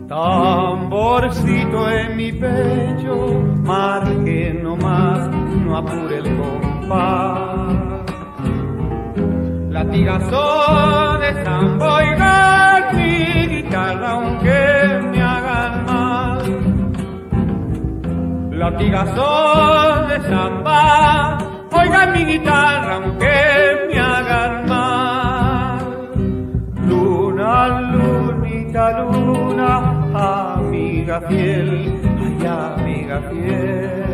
Tamborcito en mi pecho, marque nomás, no apure el compás. Latigazo de samba, oiga mi guitarra aunque me hagan mal. Latigazo de samba, oiga mi guitarra aunque me hagan mal. Luna, lunita, luna, amiga fiel, ay amiga fiel.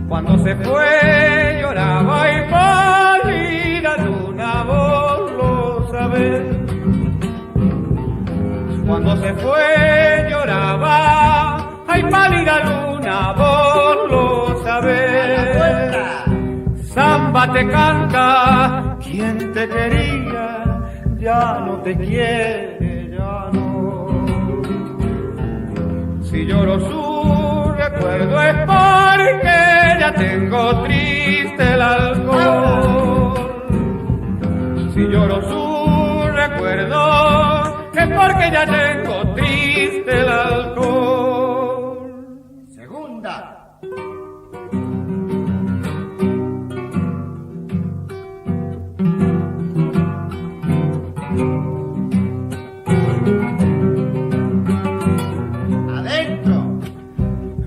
Cuando se fue lloraba y pálida luna, vos lo sabés. Cuando se fue lloraba, ay pálida luna, vos lo sabés. Samba te canta, quien te quería, ya no te quiere, ya no. Si lloro su recuerdo es porque ya tengo triste el alcohol. Si lloro su recuerdo es porque ya tengo triste el alcohol. Segunda.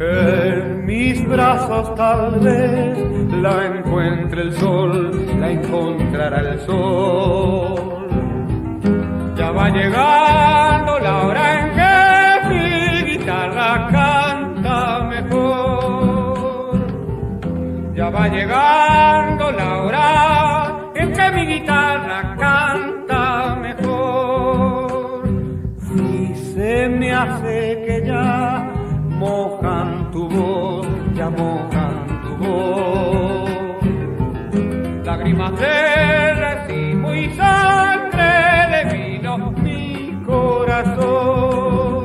En mis brazos tal vez la encuentre el sol, la encontrará el sol. Ya va llegando la hora en que mi guitarra canta mejor. Ya va llegando la hora en que mi guitarra canta mejor. Si se me hace que ya mojan tu voz, ya mojan tu voz. Lágrimas de racimo y sangre de vino mi corazón.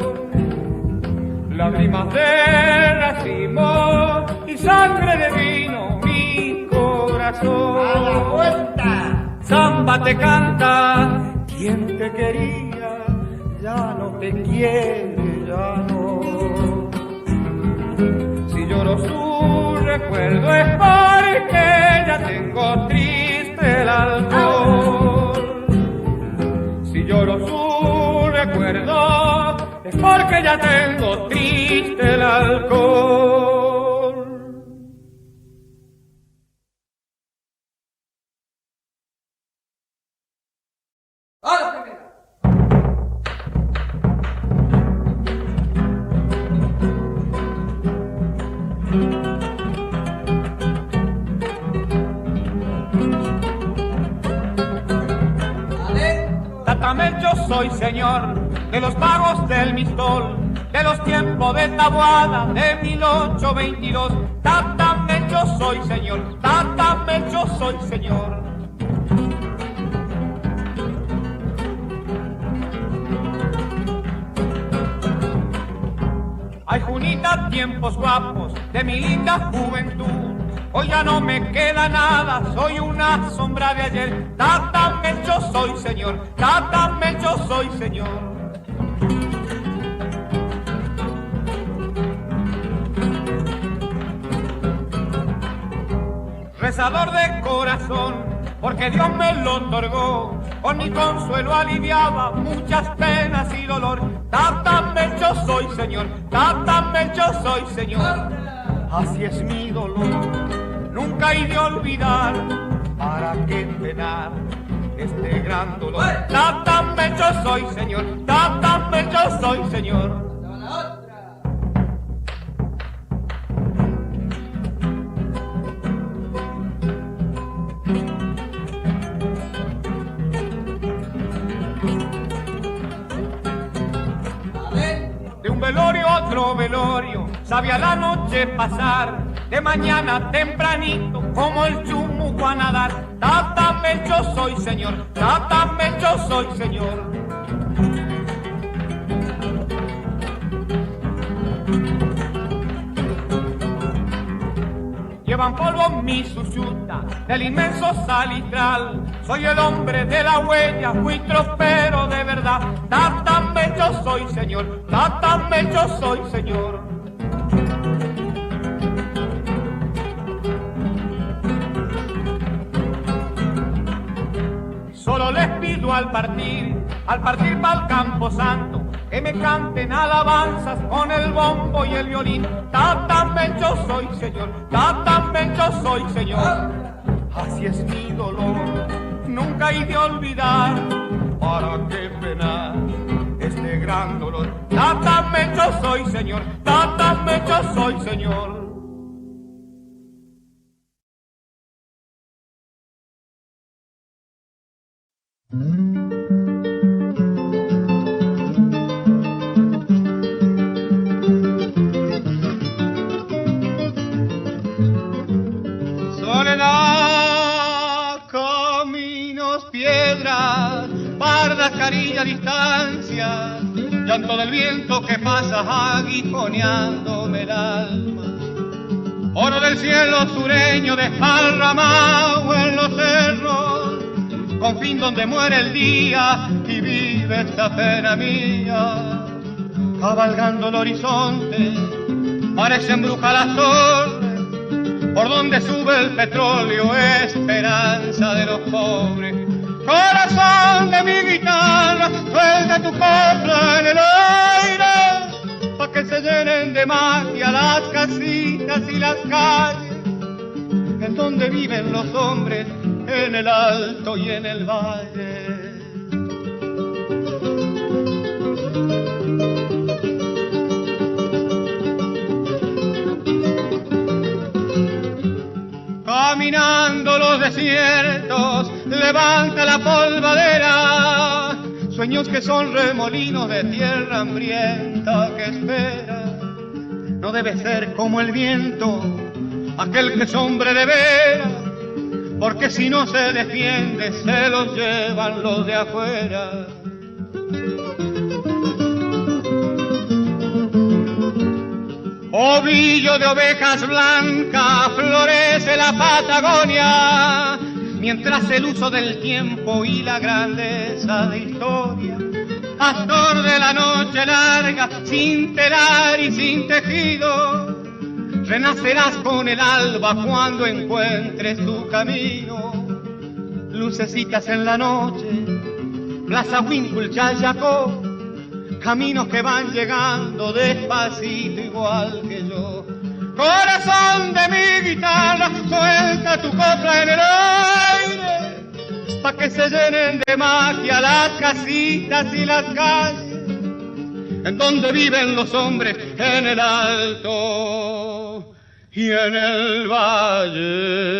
Lágrimas de racimo y sangre de vino mi corazón. ¡A la vuelta! Samba te canta, quien te quería ya no te quiere, ya no. Si lloro su recuerdo es porque ya tengo triste el alcohol. Si lloro su recuerdo es porque ya tengo triste el alcohol. Yo soy señor de los pagos del Mistol, de los tiempos de Taboada de 1822. Tátame, yo soy señor, tátame, yo soy señor. Ay, Junita, tiempos guapos de mi linda juventud. Hoy ya no me queda nada, soy una sombra de ayer. Tátame, yo soy señor, tátame, yo soy señor. Rezador de corazón, porque Dios me lo otorgó. Con mi consuelo aliviaba muchas penas y dolor. Tátame, yo soy señor, tátame, yo soy señor. Así es mi dolor. Nunca he de olvidar, ¿para qué penar este gran dolor? Tátame, yo soy señor, tátame, yo soy señor. De un velorio a otro velorio, sabía la noche pasar. De mañana tempranito, como el chumuco a nadar. Tátame, yo soy señor, tátame, yo soy señor. Llevan polvo mi suchuta del inmenso salitral. Soy el hombre de la huella, fui tropero de verdad. Tátame, Melcho soy señor, Tata Melcho soy señor. Solo les pido al partir pa'l Campo Santo, que me canten alabanzas con el bombo y el violín. Tata Melcho soy señor, Tata Melcho soy señor. Así es mi dolor, nunca he de olvidar, para qué penar este gran dolor. Tata Melcho soy señor, Tata Melcho soy señor. Soledad, caminos, piedras, pardas, carillas, distancias, llanto del viento que pasa aguijoneándome el alma. Oro del cielo sureño desparramado en los cerros, confín donde muere el día y vive esta pena mía. Cabalgando el horizonte, parece embruja las torres, por donde sube el petróleo, esperanza de los pobres. Corazón de mi guitarra, suelta tu copla en el aire, pa' que se llenen de magia las casitas y las calles, en donde viven los hombres, en el alto y en el valle. Caminando los desiertos, levanta la polvadera, sueños que son remolinos de tierra hambrienta que espera. No debe ser como el viento, aquel que es hombre de veras, porque si no se defiende se los llevan los de afuera. Ovillo de ovejas blancas, florece la Patagonia, mientras el uso del tiempo y la grandeza de historia. Pastor de la noche larga, sin telar y sin tejido, renacerás con el alba cuando encuentres tu camino. Lucecitas en la noche, Plaza Winkle, Chayacó, caminos que van llegando despacito igual que yo. Corazón de mi guitarra, suelta tu copla en el aire, pa' que se llenen de magia las casitas y las calles, en donde viven los hombres, en el alto y en el valle.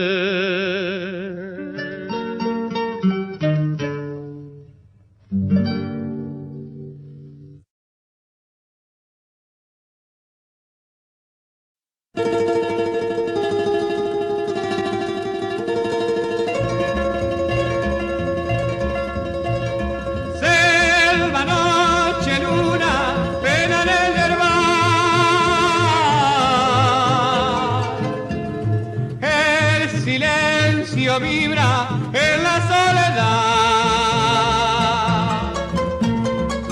Selva, noche, luna, pena en el yerbar. El silencio vibra en la soledad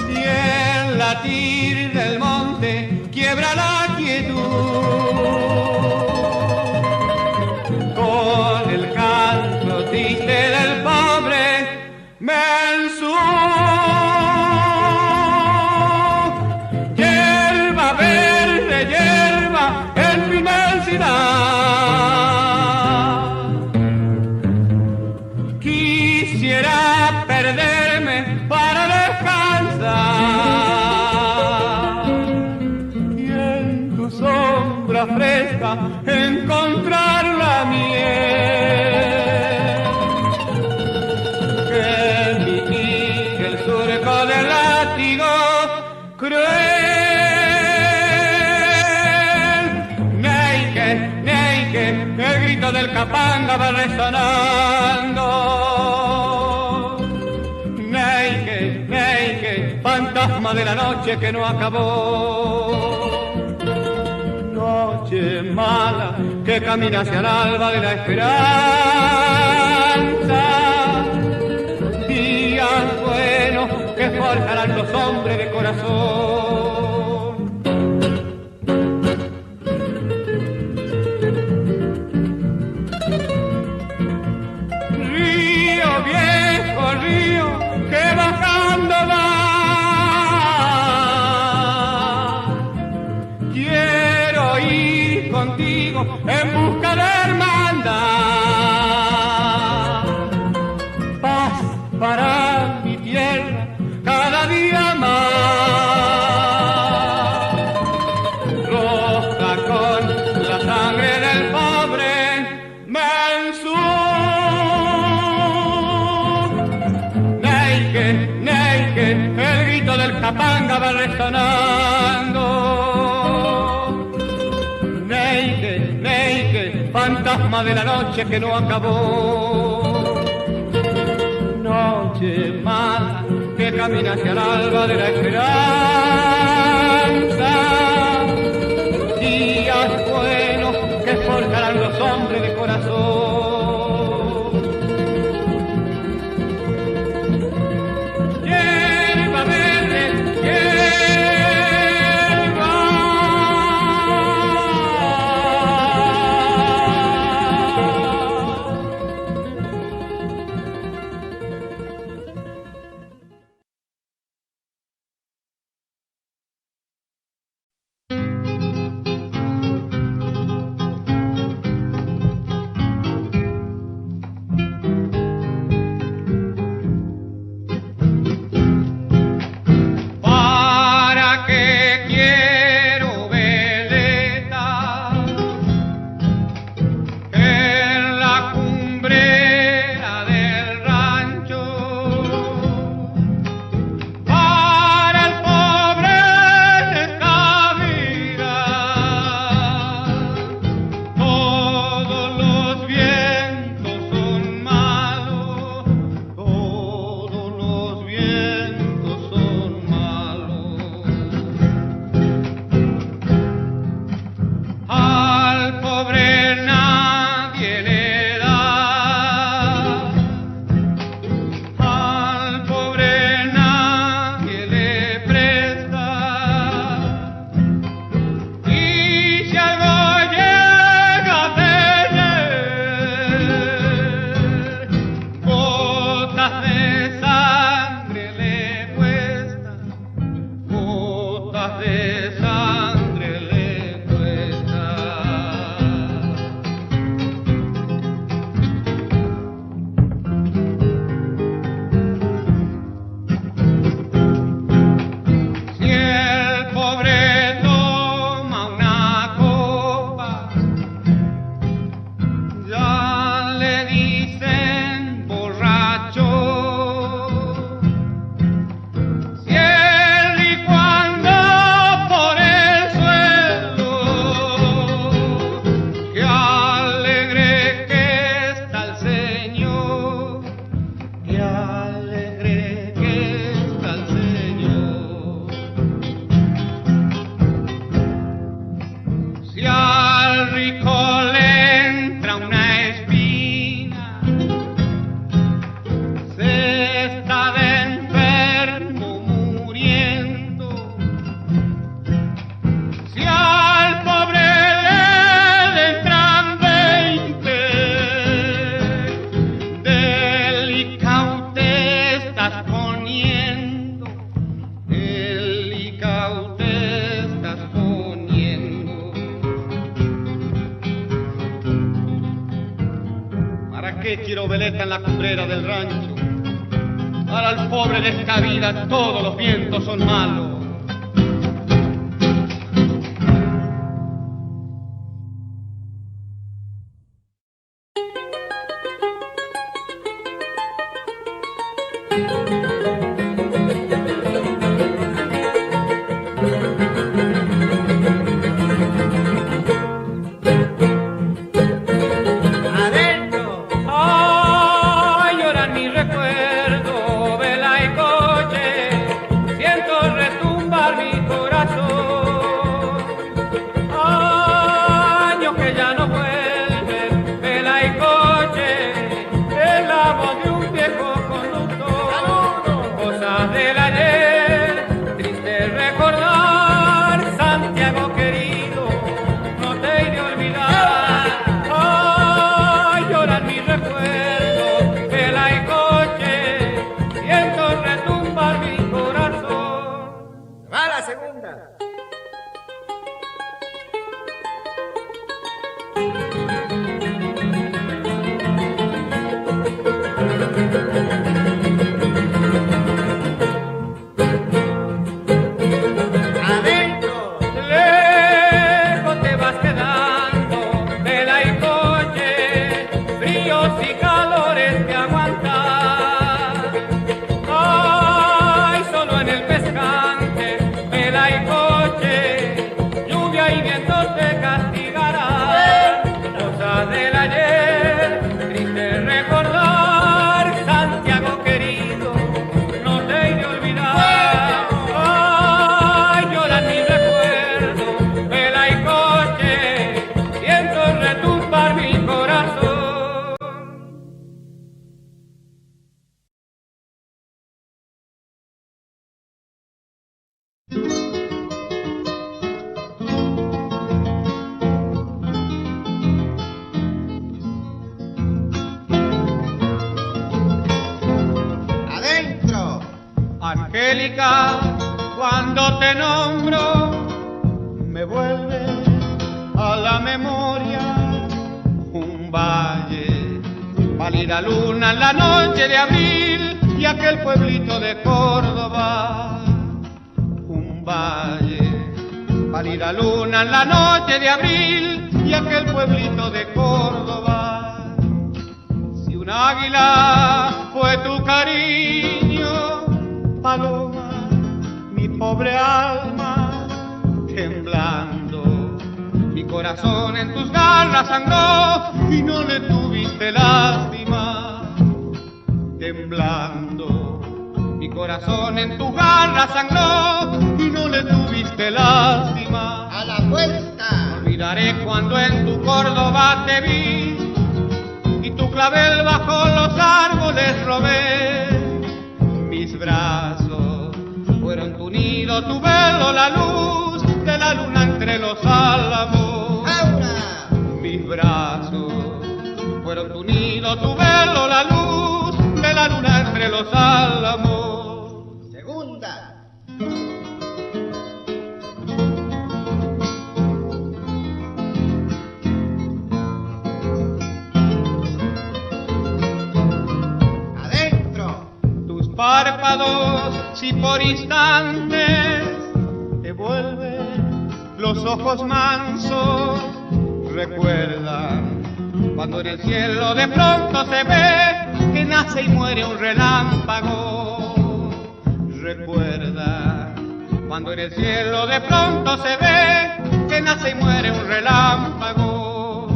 y el latir del monte quiebra la quietud. Con el canto triste del pobre mensú, hierba verde, hierba en mi inmensidad. Quisiera perderme para descansar y en tu sombra fresca encontrar la miel que mitigue el surco del látigo cruel. Neike, neike, el grito del capanga va resonando. Neike, neike, fantasma de la noche que no acabó. Noche mala que camina hacia el alba de la esperanza, días buenos que forjarán los hombres de corazón. Río, viejo río, que bajando va. Quiero ir contigo en busca de hermandad. Paz para mi tierra cada día más. Roja con la sangre del pobre Mensur. Neike, neike, el grito del capanga va resonando. Neike, neike, fantasma de la noche que no acabó. Noche mala que camina hacia el alba de la esperanza. Días buenos que forjarán los hombres de corazón. Hierba verde, hierba. qué quiero veleta en la cumbrera del rancho? Para el pobre de esta vida todos los vientos son malos. Recuerdo, vela y coche, siento la segunda. Angélica, cuando te nombro, me vuelve a la memoria un valle, pálida luna en la noche de abril y aquel pueblito de Córdoba. Un valle, pálida luna en la noche de abril y aquel pueblito de Córdoba. Si un águila fue tu cariño, paloma, mi pobre alma, temblando, mi corazón en tus garras sangró y no le tuviste lástima. Temblando, mi corazón en tus garras sangró y no le tuviste lástima. A la vuelta. No olvidaré cuando en tu Córdoba te vi y tu clavel bajo los árboles robé. Mis brazos fueron tu nido, tu velo, la luz de la luna entre los álamos. ¡Aura! Mis brazos fueron tu nido, tu velo, la luz de la luna entre los álamos. Segunda. Párpados, si por instantes te vuelven los ojos mansos, recuerdan cuando en el cielo de pronto se ve que nace y muere un relámpago. Recuerda cuando en el cielo de pronto se ve que nace y muere un relámpago.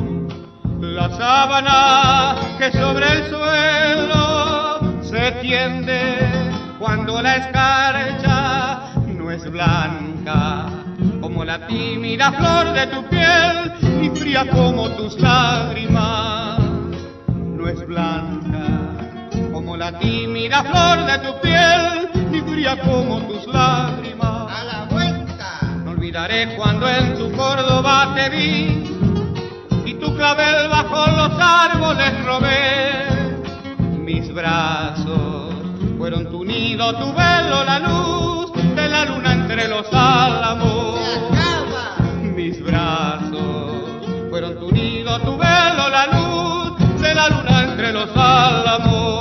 La sábana que sobre el suelo se tiende cuando la escarcha no es blanca como la tímida flor de tu piel, ni fría como tus lágrimas. No es blanca como la tímida flor de tu piel, ni fría como tus lágrimas. A la vuelta. No olvidaré cuando en tu Córdoba te vi y tu clavel bajo los árboles robé. Mis brazos fueron tu nido, tu velo, la luz de la luna entre los álamos. Se acaba. Mis brazos fueron tu nido, tu velo, la luz de la luna entre los álamos.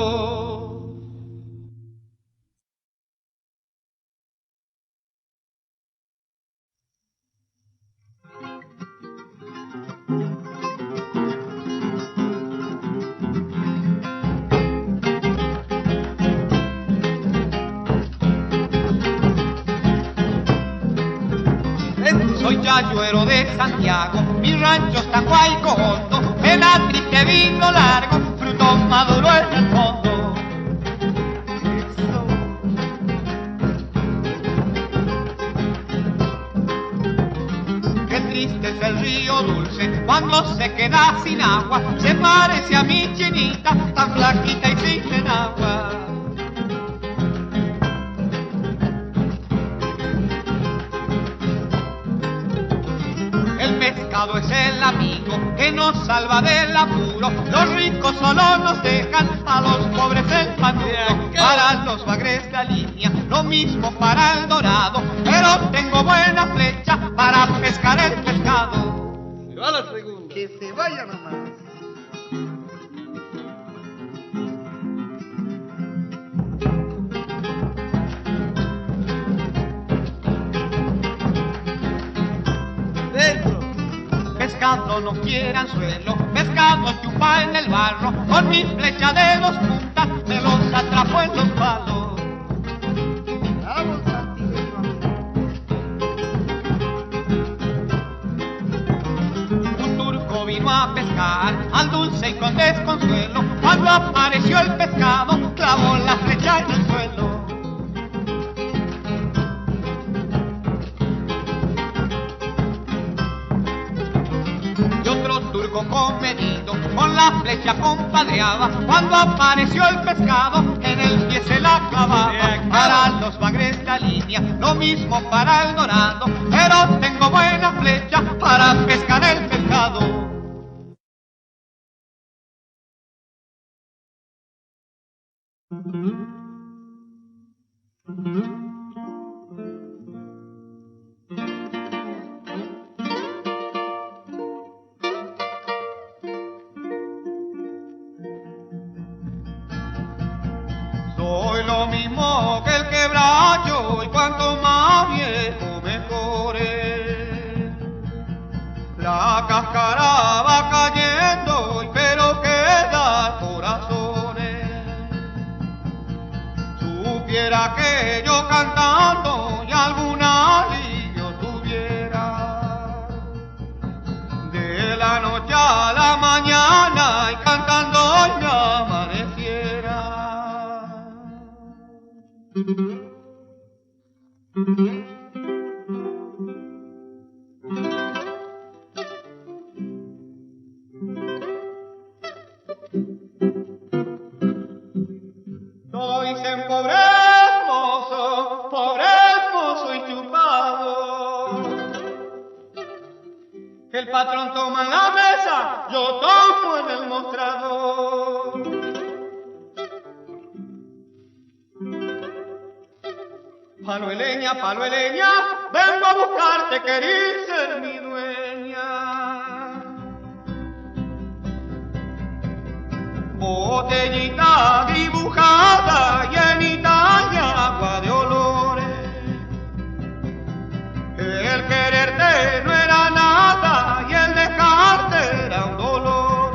Soy yayuero de Santiago, mi rancho está en Guayco Hondo, en la triste vino largo, fruto maduro en el fondo. Qué triste es el río dulce cuando se queda sin agua, se parece a mi chinita, tan flaquita y sin enagua. El pescado es el amigo que nos salva del apuro. Los ricos solo nos dejan, a los pobres el pan duro. Para los bagres la línea, lo mismo para el dorado, pero tengo buena flecha para pescar el pescado. Se va la segunda. Que se vaya nomás. Dentro. Pescado no quiere anzuelo, pescado chupa en el barro, con mi flecha de 2 puntas me los atrapo en los palos. Vamos, Santi. Un turco vino a pescar al dulce y con desconsuelo, cuando apareció el pescado, clavó la flecha en el suelo. Y otro turco comedido con la flecha compadreaba, cuando apareció el pescado en el pie se la clavaba. Para los bagres la línea, lo mismo para el dorado, pero tengo buena flecha para pescar el pescado. Soy lo mismo que el quebracho y cuanto más viejo mejor es. La cáscara va cayendo pero queda corazones. Supiera que yo cantando y alguna alivio tuviera. De la noche a la mañana y cantando y me amaneciera. Todos dicen pobre mozo y chupado. El patrón toma en la mesa, yo tomo en el mostrador. Palo de leña, vengo a buscarte, querís ser mi dueña. Botellita dibujada, llenita de agua de olores. El quererte no era nada y el dejarte era un dolor.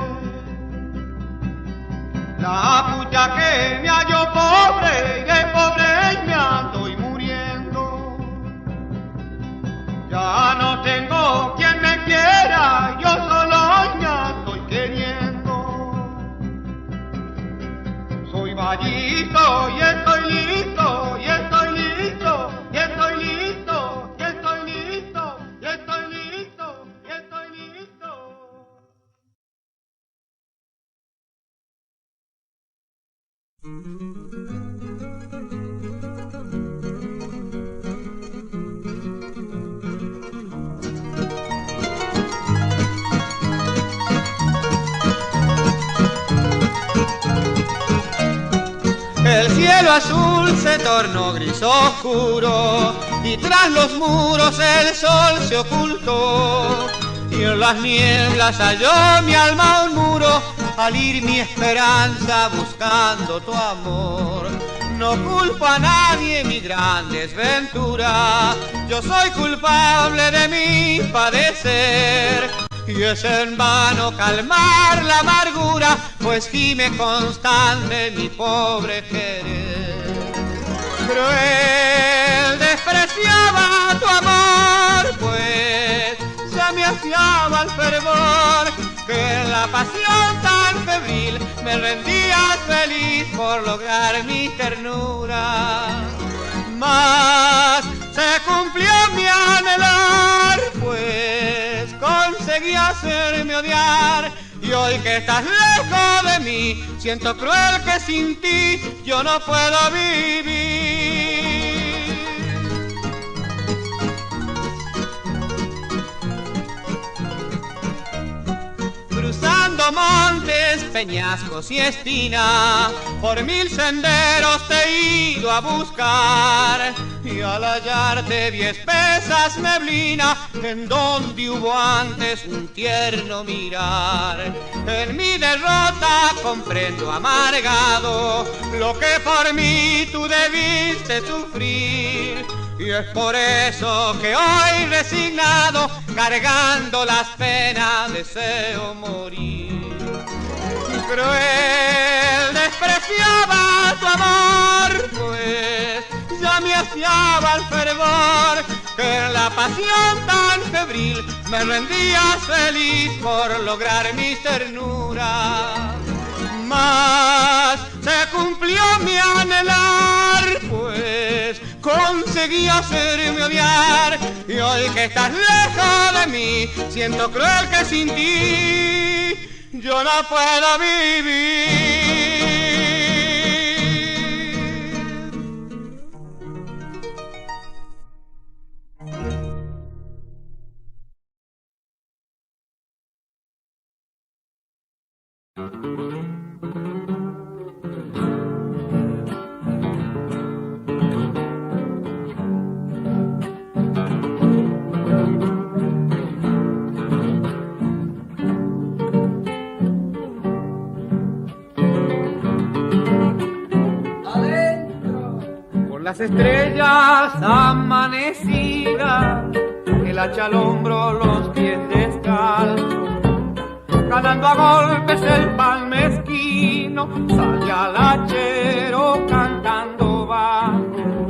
La pucha que me halló pobre y de pobre me ando y muriendo. Ya no tengo quien me quiera, yo solo me estoy queriendo. Soy vallito y estoy listo, y estoy listo, y estoy listo, y estoy listo, y estoy listo, y estoy listo. El cielo azul se tornó gris oscuro y tras los muros el sol se ocultó. Y en las nieblas halló mi alma un muro, al ir mi esperanza buscando tu amor. No culpo a nadie mi gran desventura, yo soy culpable de mi padecer. Y es en vano calmar la amargura, pues gime constante mi pobre querer. Cruel despreciaba tu amor, pues ya me hacía el fervor, que en la pasión tan febril me rendía feliz por lograr mi ternura. Mas se cumplió mi anhelar, pues conseguí hacerme odiar. Y hoy que estás lejos de mí, siento cruel que sin ti yo no puedo vivir. montes, peñascos y estina, por 1000 senderos te he ido a buscar, y al hallarte vi espesas neblina, en donde hubo antes un tierno mirar. En mi derrota comprendo amargado lo que por mí tú debiste sufrir, y es por eso que hoy resignado, cargando las penas, deseo morir. Cruel despreciaba tu amor, pues ya me hacía el fervor, que en la pasión tan febril me rendías feliz por lograr mis ternuras. Mas se cumplió mi anhelar, pues conseguí hacerme odiar, y hoy que estás lejos de mí, siento cruel que sin ti yo no puedo vivir. Las estrellas amanecidas, el hacha al hombro, los pies descalzos, ganando a golpes el pan mezquino, sale al hachero cantando bajo.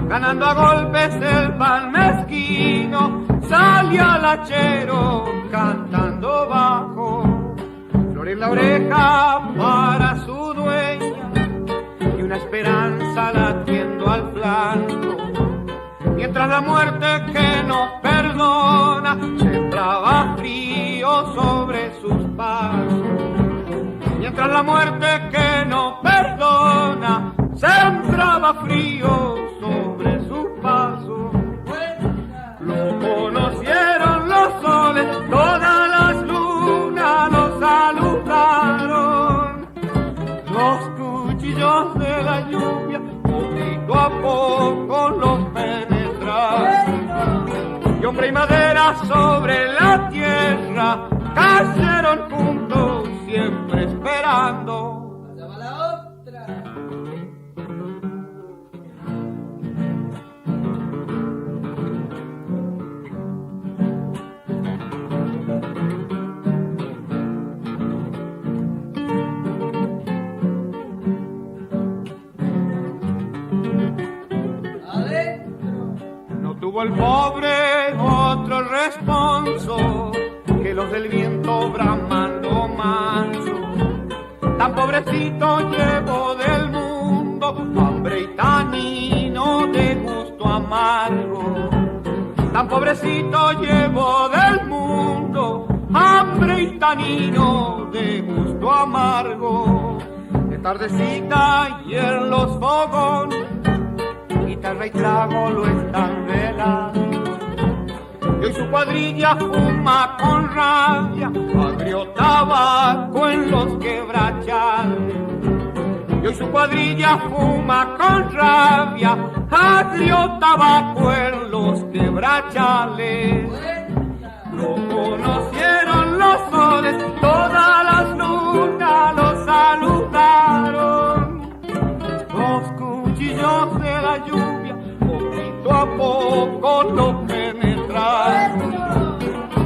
Ganando a golpes el pan mezquino, sale al hachero cantando bajo. Flor en la oreja para su dueña, y una esperanza latiendo al flanco, mientras la muerte que no perdona sembraba frío sobre sus pasos. Mientras la muerte que no perdona sembraba frío sobre sus pasos. Lo conocieron los soles, todas las lunas lo saludaron. Los cuchillos de la lluvia poquito a poco los penetraron, y hombre y madera sobre la tierra cayeron juntos, siempre esperando. Allá va la otra. Tuvo el pobre otro responso que los del viento bramando manso. Tan pobrecito llevo del mundo, hambre y tanino de gusto amargo. Tan pobrecito llevo del mundo, hambre y tanino de gusto amargo. De tardecita y en los fogones, guitarra y trago lo están velando, y hoy su cuadrilla fuma con rabia agrio tabaco en los quebrachales. Y hoy su cuadrilla fuma con rabia agrio tabaco en los quebrachales. Lo conocieron los soles, todas las lunas lo saludaron. Los cuchillos de la lluvia poquito a poco lo penetraron,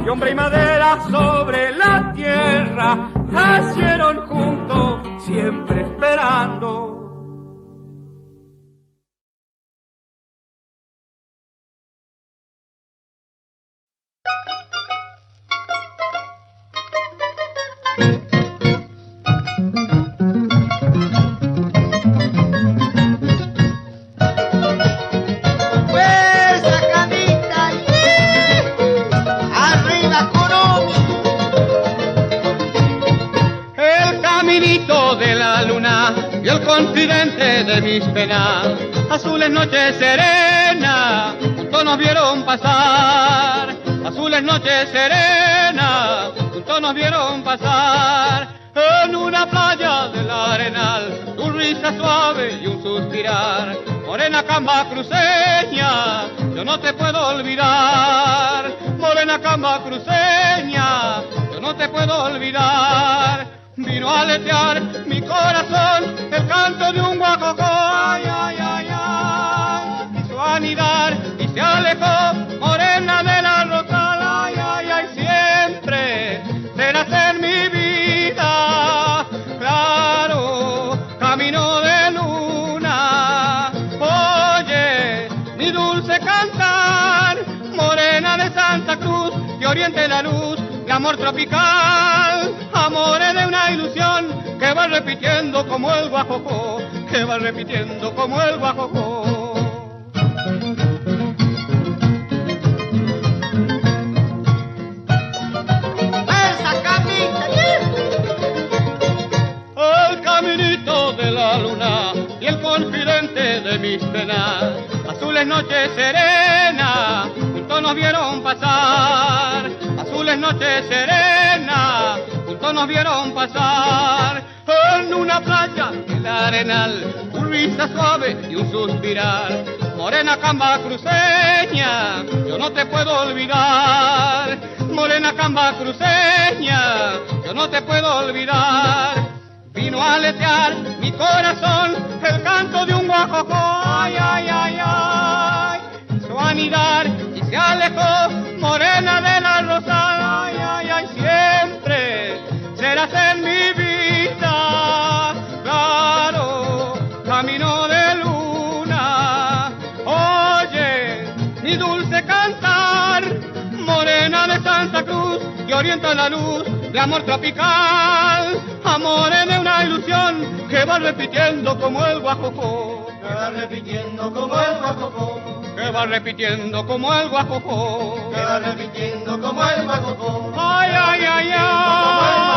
y hombre y madera sobre la tierra nacieron juntos, siempre esperando. Y el confidente de mis penas, azules noches serenas, juntos nos vieron pasar, azules noches serenas, juntos nos vieron pasar en una playa del Arenal, tu risa suave y un suspirar, morena camba cruceña, yo no te puedo olvidar, morena camba cruceña, yo no te puedo olvidar, vino a aletear mi corazón el canto de un guajocó, ay, ay, ay, ay, quiso anidar y se alejó, morena de la rosal, ay, ay, ay, siempre serás en mi vida, claro, camino de luna, oye, mi dulce cantar, morena de Santa Cruz, que oriente la luz, de amor tropical, amores de una ilusión, que va repitiendo como el guajocó, que va repitiendo como el guajocó. El caminito de la luna y el confidente de mis penas, azules noches serenas, juntos nos vieron pasar, azules noches serenas, juntos nos vieron pasar, en una playa del Arenal, un risa suave y un suspirar, morena camba cruceña, yo no te puedo olvidar, morena camba cruceña, yo no te puedo olvidar, vino a aletear mi corazón el canto de un guajocó, ay, ay, ay, ay, hizo anidar y se alejó, morena de la rosal, ay, ay, ay, siempre serás en mi vida, claro, camino de luna, oye, mi dulce cantar, morena de Santa Cruz, que orienta la luz de amor tropical, amores de una ilusión, que va repitiendo como el guajocó, que va repitiendo como el guajocó, que va repitiendo como el guajocó, que va repitiendo como el guajocó, ay, ay, ay, ay.